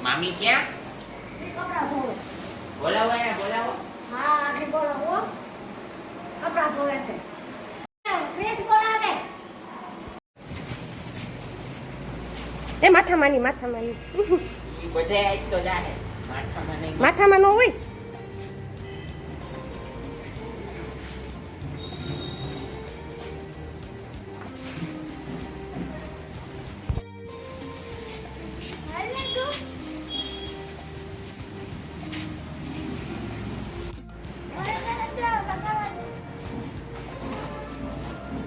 મામી ક્યાં? કપડા ધોવે. બોલાવો એને બોલાવો. હા આને બોલાવો. કપડા ધોવે છે. ક્રિસ બોલાવે. એ માથામાંની માથામાંની ઈ બધે આજ તો જાહે. માથામાં નહીં. માથામાં નો હોય. હાલે તું.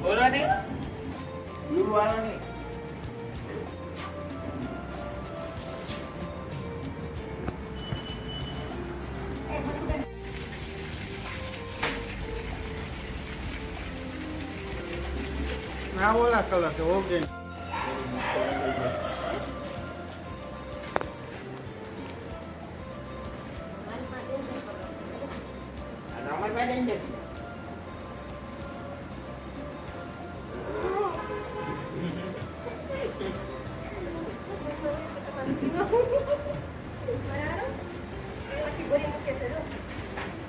બોલો ને. યુ વાળો ને. ના બોલા કલર કે ઓકે રમણ બેન દે. પછી ગોરી મૂકે છે જો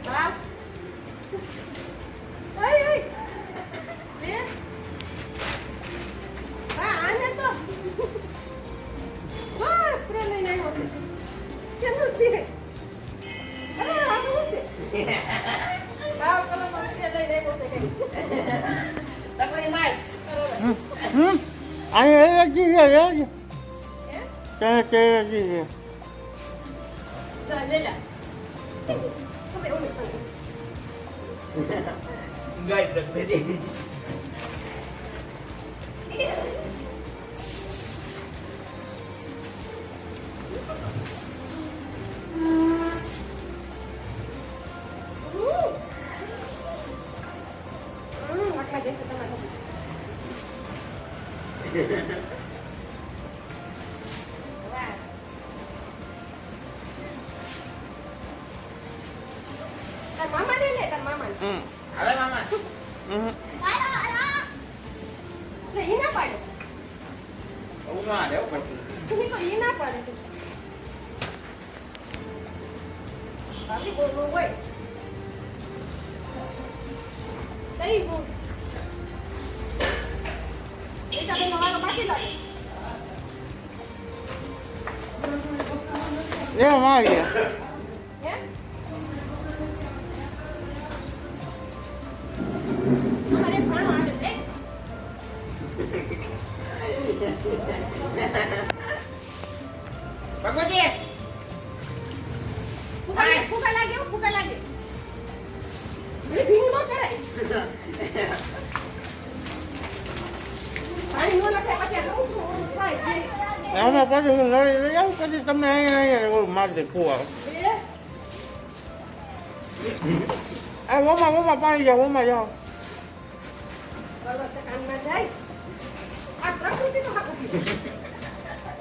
બાપ ઓય ઓય લે હા આને તો બસ સ્પ્રે લઈને આવ્યો છે કેનું છે અરે આ તો છે બાપ કલર માં સ્પ્રે લઈને આવ્યો છે કઈ તકડી માર. અહીં એલર્જી છે રેજ હે ત્યાં તે એલર્જી છે જા લે લે ઓકે ઓકે ગાઈડ રખ દે. આટલા દેશે તમારે તાર મામા ને લે તાર મામા હવે મામા. ને ઈ ના પાડે હું ના લેવ પછી. ઈ તો ઈ ના પાડે છે બાકી બોલવું હોય તઈ બોલ એ તો બેનો વાળો બાકી લાગે એમ આવી ગયા હે અમારે ભાણો આવે છે ભગવતી. ફૂકા લાગે ફૂકા લાગે ભીંગ નો ચડાય પાણી નો લખાય પછી આ કહું છું થાય આમાં પાછું હું લડી લઈ આવું પછી તમને અહીંયા ઓલું મારી દે કુવા આ ઓમાં પાણી જાઓ ઓમાં જાઓ બરોબર કાનમાં જાય આ પ્રકૃતિ નો હાથ ઉભી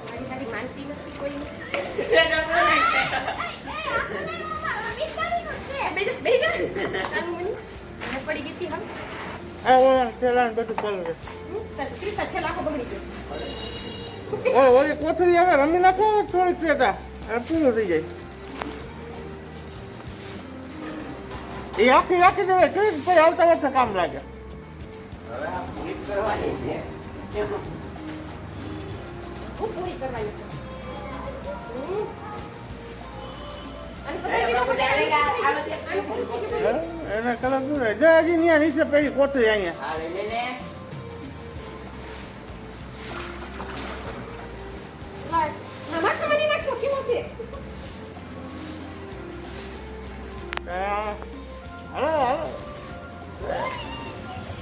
મારી તારી માનતી નથી કોઈ પડી ગઈ હતી હમ આ ઓલા થેલા ને બધું ચાલુ છે ક્રિસ્તા છેલ્લા આખો બગડી ગયો ઓલી કોથળી આવે રમી નાખો થોડીક લેતા પૂરું થઈ જાય એ આખી દેવાય જોઈ પછી આવતા વર્ષે કામ લાગે હવે આ પૂરી કરવાની છે. હું પૂરી કરવાની છે અને અરે ભગવતી આ લઈ લે, આ બધી એના કલર શું રહે હજી ત્યાં નીચે પેલી કોથળી અહીંયા આ લઈ લે ને. માથામાં નહીં નાખશો કેવો છે હાલો હાલો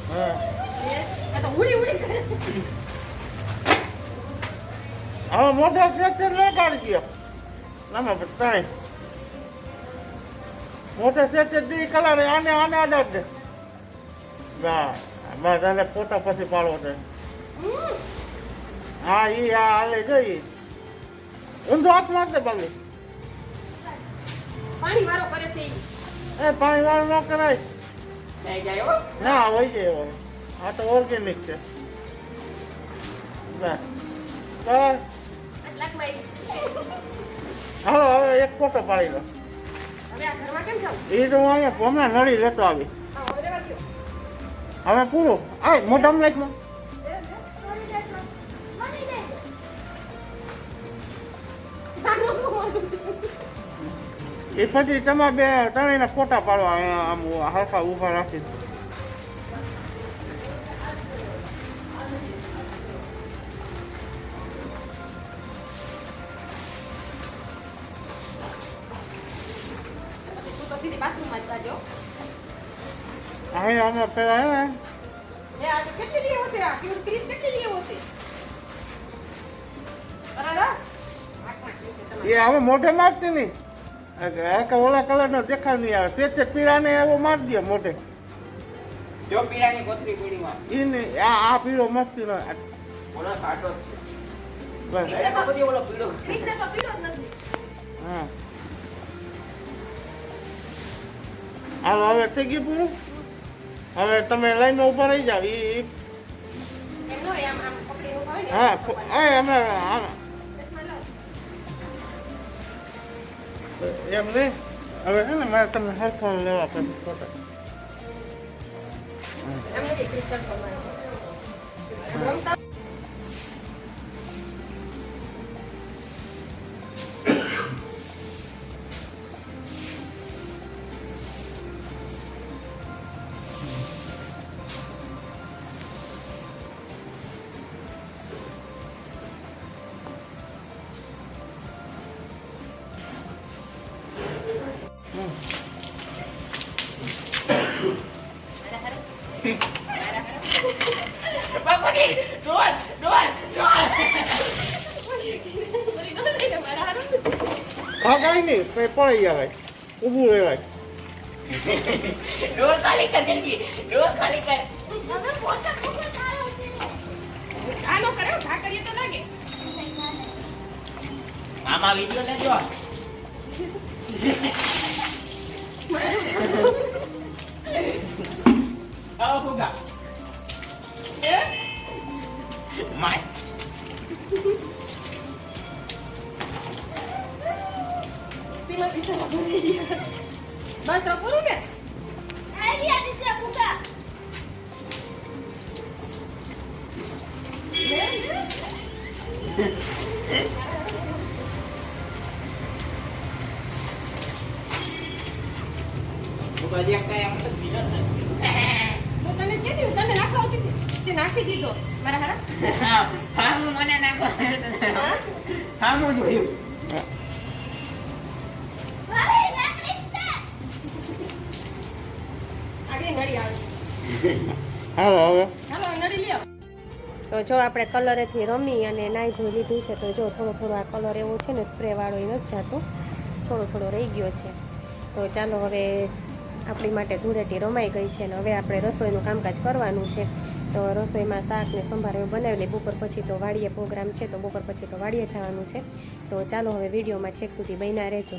હા આ તો ઉડી કરે હવે મોટા ફ્રેક્ચર ન કાઢી ગયો નામાં બતાય મોટા ફ્રેક્ચર દી કલર આને આડા દે બસ આને ફોટા પછી પાડવો છે હા ઈ આ હાલે જઈ ઊંધો હાથ મારતે બાગલી પાણી વાળો કરે છે ઈ એ પાણી વાળું ન કરાય થઈ જાય હો. ના હોય છે એવો આ તો ઓર્ગેનિક છે બસ બસ આટલાકમાં એક ફોટો પાડી લો. હવે આ ઘરમાં કેમ જાઉં? એ તો હું અહીંયા હમણાં નળી લેતો આવી. હા, હવે રહેવા દ્યો. હવે પૂરું. આ મોઢામાં લાઈટમાં. સોરી ડેટમાં મની જાય એ પછી તમારે બે ત્રણેયના ફોટા પાડવા અહીંયા આમ હરખા ઊભા રાખી. તું તો સીધી બાથરૂમમાં જ જાજો. અહીંયા અમે પેલા હે ને એ આજે કેટલી લેવો છે આ? કેવું 30 કેટલી લેવો છે? બરાબર? એ હવે મોઢે મારતી નહીં. કે ઓલા કલરનો દેખાવ નહીં આવે. સેજ પીળાને એવો મારી દે મોઢે. જો પીળાની કોથળી પીળીમાં એ નહીં આ પીળો મસ્તી નો ઓલો કાઢો જ છે. બસ એટલો બધી ઓલો પીળો ક્રિષ્ના તો પીળો જ નથી. હા હાલો હવે થઈ ગયું પૂરું. હવે તમે લાઈનમાં ઊભા રહી જાવ. એમ ન હોય, આમ પકડીને ઊભા હોય ને. હા અમે ચશ્મા લાવ. એમ નહીં હવે છે ને મારે તમને હરખા લેવા પછી ફોટા. એમ નથી ક્રિસ્ટલ પ્રમાણે. રમતા બાપુજી ડોલ ડોલ ડોલ બોલી ન લઈને મારા હારું. હા કાંઈ નહીં કંઈ પડી જવાય ઊભું રહેવાય. ડોલ ખાલી કર જલ્દી ડોલ ખાલી કર હવે ફોટો ફોટો તારો છે આ નો કરે, ઘા કરીએ તો લાગે. આમાં વિડિયો લેજો આવો ફુગા માય પીમાં પીછા ભૂલી ગયા. બસ તો પૂરું ને? આઈડિયા દિસલા ફૂગા ફુગા જે કાય આમ તો બીજો હું તને કીધું, તને નાખવા આવતી હતી. તે નાખી દીધો મારા હારા. હા હા હું મને નાખો હા હું જોયું અરે લાકડી આગળ નળી આવે. હાલો હવે હાલો નળી લ્યો. તો જો આપણે કલરેથી રમી અને નાહી ધોઈ લીધું છે. તો જો થોડો આ કલર એવો છે ને સ્પ્રે વાળો એ નથી જતો, થોડો રહી ગયો છે. તો ચાલો હવે આપણી માટે ધૂળેટી રમાઈ ગઈ છે ને હવે આપણે રસોઈનું કામકાજ કરવાનું છે. તો રસોઈમાં શાક ને સંભાર એવું બનાવી લઈએ. બપોર પછી તો વાડીએ પ્રોગ્રામ છે, તો બપોર પછી તો વાડીએ જવાનું છે. તો ચાલો હવે વિડીયોમાં છેક સુધી બન્યા રહેજો.